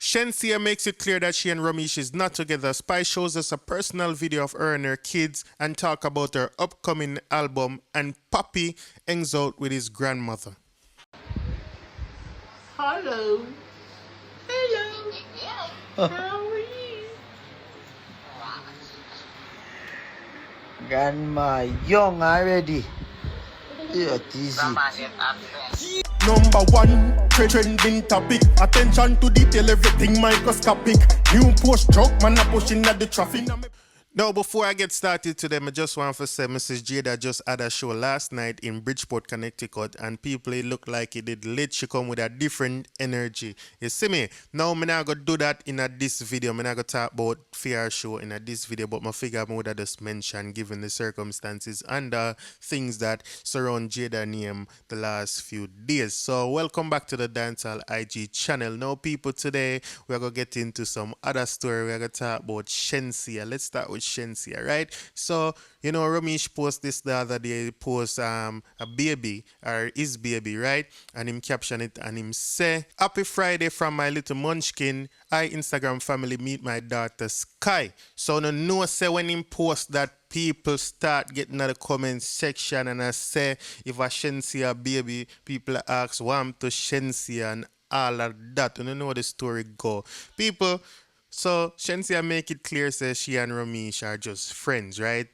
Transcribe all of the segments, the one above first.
Shenseea makes it clear that she and Romeich is not together. Spy shows us a personal video of her and her kids and talk about her upcoming album, and Papi hangs out with his grandmother. Hello. Hello. How are you? Grandma young already. You're easy. Number one, trending topic. Attention to detail, everything microscopic. New post truck, man a pushing at the traffic. Now, before I get started today, I just want to say Mrs. Jada just had a show last night in Bridgeport, Connecticut, and people, it looked like it did lit. She come with a different energy. You see me? Now, I'm not going to do that in this video. I'm not going to talk about fair show in this video, but my figure I would have just mentioned given the circumstances and things that surround Jada name the last few days. So, welcome back to the Dancehall IG channel. Now, people, today we're going to get into some other story. We're going to talk about Shenseea. Let's start with Shenseea, right? So, you know, Romeich posted this the other day. He posted a baby, or his baby, right? And him caption it and him say, "Happy Friday from my little munchkin. I Instagram family meet my daughter Sky." So no know say when him post that, people start getting at the comment section and I say if a Shenseea baby, people ask what happened to Shenseea and all of that. You know how the story go. People, so Shenseea make it clear, says she and Romeich are just friends, right?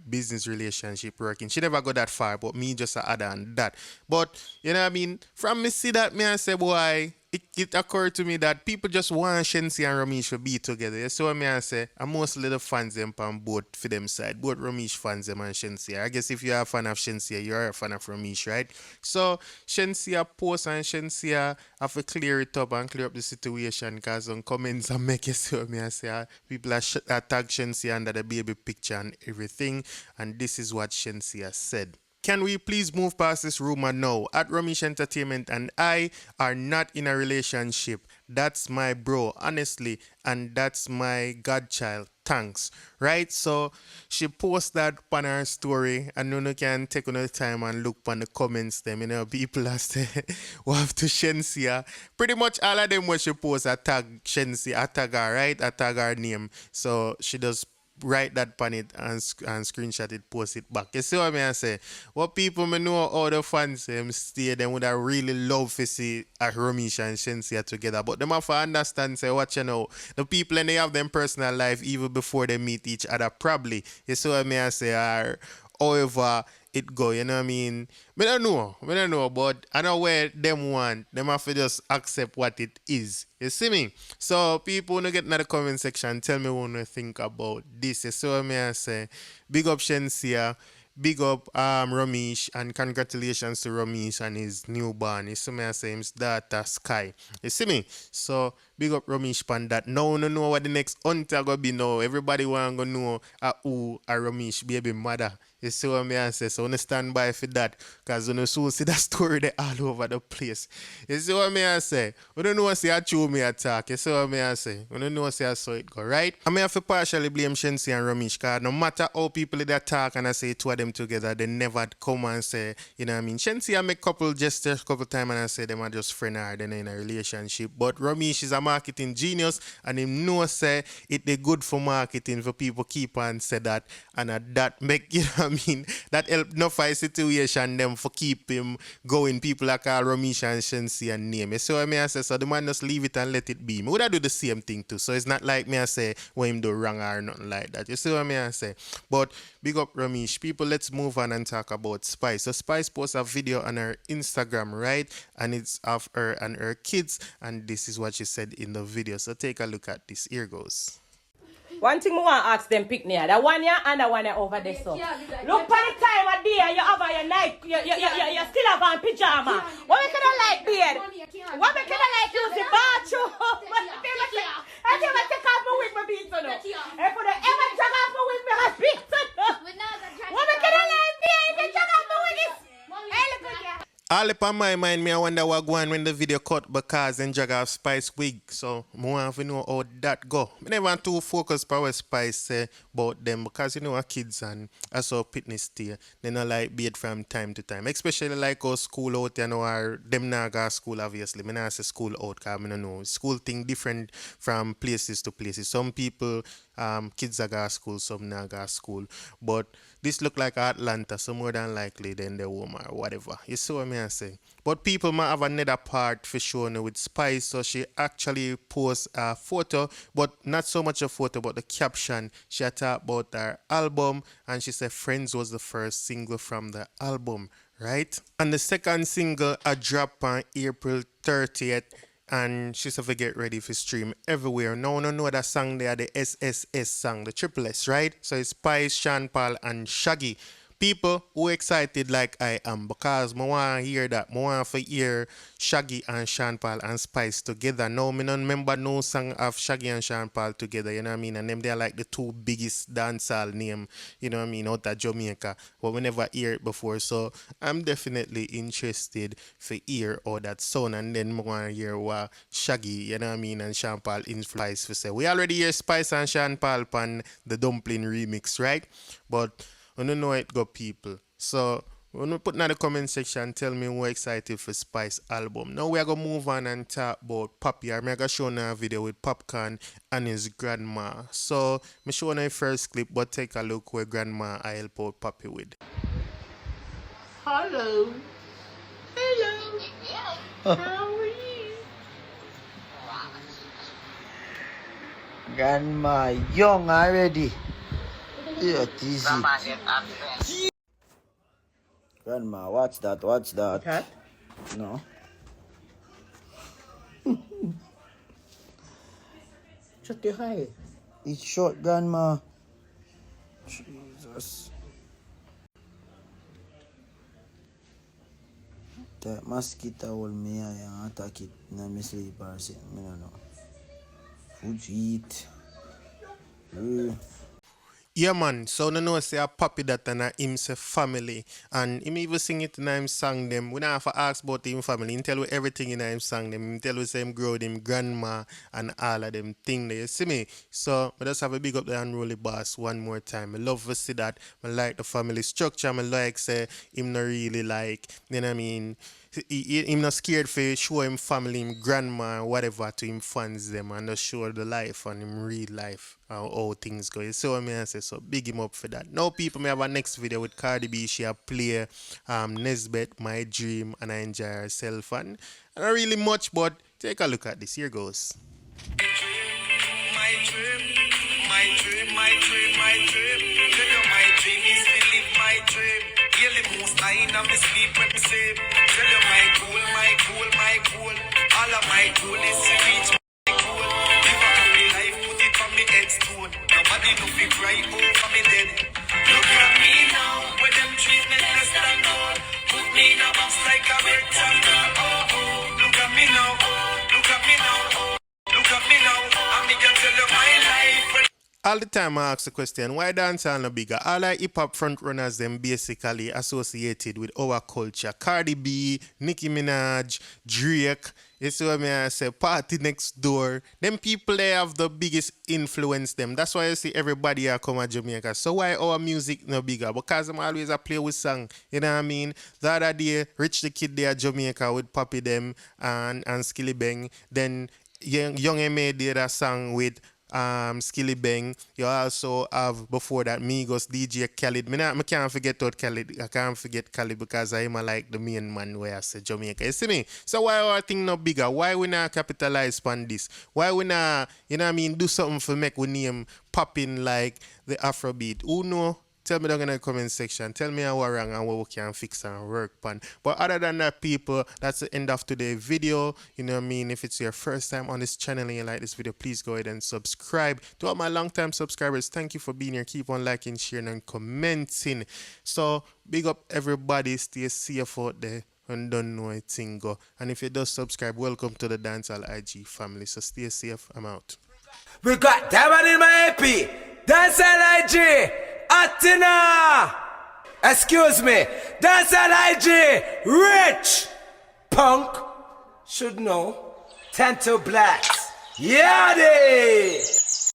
Business relationship working. She never go that far, but me just add on that. But you know what I mean? From me see that, me I say, boy, it occurred to me that people just want Shenseea and Romeich to be together. You see what I say? And mostly the fans them on both for them side. Both Romeich fans them and Shenseea. I guess if you're a fan of Shenseea, you're a fan of Romeich, right? So Shenseea post and Shenseea have to clear it up and clear up the situation, because some comments and make it so me I say people are tag Shenseea under the baby picture and everything. And this is what Shenseea said. "Can we please move past this rumor now? At Romeich Entertainment and I are not in a relationship. That's my bro, honestly, and that's my godchild. Thanks." Right? So she posts that on her story, and you can take another time and look on the comments them. You know, people are say, "We have to Shenseea." Pretty much all of them when she posts a tag Shenseea, a tag her, right? A tag her name. So she does write that on it and screenshot it, post it back. You see what I say? What people may know, all the fans stay, them would have really love to see Romeich and Shenseea together. But them have to understand, say, what you know, the people and they have them personal life even before they meet each other, probably. You see what I say? Are however it go, you know what I mean? I don't know, but I know where them want. Them have to just accept what it is. You see me? So people wanna get in the comment section, tell me what you think about this. You see what I say? Big up Shenseea, big up Romeich, and congratulations to Romeich and his newborn. You see me? I say his daughter Sky. You see me? So big up Romeich pan that. Now no know what the next hunter gonna be now. Everybody want to know who a Romeich baby mother. You see what I say? So I stand by for that, because you so see that story they all over the place. You see what I say? We don't know say I chew me attack. You see what I say? We don't know say I saw it go, right? I may have to partially blame Shenseea and Romeich, because no matter how people they attack and I say two of them together, they never come and say, you know what I mean? Shenseea make couple gestures couple times and I say them are just friends or they're in a relationship. But Romeich is a marketing genius, and him know say it they good for marketing for people keep on say that, and that make, you know what I mean, that help no fight situation them for keep him going. People like call Romeich and Shenseea name. You see what I say? So the man just leave it and let it be. Me would I do the same thing too. So it's not like me I say when him do wrong or nothing like that. You see what I say? But big up Romeich. People, let's move on and talk about Spice. So Spice posts a video on her Instagram, right? And it's of her and her kids, and this is what she said in the video. So take a look at this. Here goes. One thing I want to ask them pick near, the one here and the one here over there. So look for the time of day you have on your night, you still have on pyjama. What make you like beard? What make you like use the bathroom? I think I take off my wig for beat to know. If you ever take off my wig for beat to know. What make you like beard if you take off my wig? Hey, look at you. All up on my mind, me I wonder what go on when the video cut because then drag off Spice wig. So I want to know how that go. I never want to focus on what Spice say about them because you know our kids and I saw fitness stay. They not like beard from time to time. Especially like our school out, you know, or them not go school obviously. I not say school out because I don't know. School thing different from places to places. Some people kids are go school, some not go school. But this look like Atlanta, so more than likely than the woman or whatever. You see what I say? But people might have another part for sure now with Spice, so she actually posts a photo, but not so much a photo, but the caption. She had talked about her album, and she said Friends was the first single from the album, right? And the second single a drop on April 30th. And she said, get ready for stream everywhere. No, no, no, that song there, the SSS song, the triple S, right? So it's Spice, Sean Paul, and Shaggy. People who excited like I am because I want to hear that. I want to hear Shaggy and Sean Paul and Spice together. Now, I don't remember no song of Shaggy and Sean Paul together, you know what I mean? And them, they're like the two biggest dancehall name, you know what I mean, out of Jamaica. But we never hear it before. So I'm definitely interested to hear all that sound. And then I want to hear what Shaggy, you know what I mean, and Sean Paul influence for say. We already hear Spice and Sean Paul on the Dumpling remix, right? But I don't know it got people. So when you put in the comment section, tell me who excited for Spice album. Now we are gonna move on and talk about Poppy. I'm gonna show you a video with Popcaan and his grandma. So me show you the first clip, but take a look where grandma I help out Poppy with. Hello. Hello. How are you? Grandma young already. Yeah, easy. Grandma, watch that, watch that. Cat? No. Shut your eye. It's short, Grandma. Jesus. That mosquito will me and attack it. Now me sleep or something. I don't know. Food to eat. Yeah, man. So no know say a Poppy that and a him say family, and him even sing it in him song them. We not have to ask about him family. He tell you everything in him song them. He tell you say him grow with him grandma and all of them thing there. You see me? So I just have a big up the unruly boss one more time. I love to see that. I like the family structure. I like say him not really like. You know what I mean? Him not scared for show him family, him grandma, whatever to him fans them and just show the life and him real life how things go. So I mean I say so big him up for that. Now people may have a next video with Cardi B. She a play Nesbeth, My Dream, and I enjoy herself and not really much, but take a look at this. Here goes. My dream, my dream, my dream, my dream. Tell you my dream is to live my dream. Really most I in my sleep when me sleep. Tell you my goal, my goal, my goal. All of my goal is to reach my goal. Live a happy life, put it on me headstone. Nobody know fi cry over me dead. Look at me now, when them treat me less than gold. Put me in a box like a rectangle. Oh oh, look at me now, look at me now, look at me now. And me can tell you my life. All the time I ask the question, why dancehall no bigger? All our hip-hop frontrunners them basically associated with our culture. Cardi B, Nicki Minaj, Drake, you see what I say, Party Next Door. Them people they have the biggest influence them. That's why you see everybody here come to Jamaica. So why our music no bigger? Because I'm always a play with song. You know what I mean? The other day, Rich the Kid there Jamaica with Poppy them and Skilly Bang. Then Young M.A. did a song with Skilly Bang. You also have before that Migos, DJ Khaled. I can't forget out Khaled. I can't forget Khaled because I'm like the main man where I say Jamaica. You see me? So why our thing not bigger? Why we not capitalize on this? Why we not, you know what I mean, do something for make we name popping like the Afrobeat? Who know? Tell me down in the comment section. Tell me how we're wrong and what we can fix and work on. But other than that, people, that's the end of today's video. You know what I mean? If it's your first time on this channel and you like this video, please go ahead and subscribe. To all my long-time subscribers, thank you for being here. Keep on liking, sharing, and commenting. So, big up everybody. Stay safe out there and don't know a thing go. And if you do subscribe, welcome to the Dancehall IG family. So, stay safe. I'm out. We got Diamond in my AP. Dancehall IG. Atina! Excuse me. Dancehall IG. Rich. Punk. Should know. Tento Blacks. Yadi.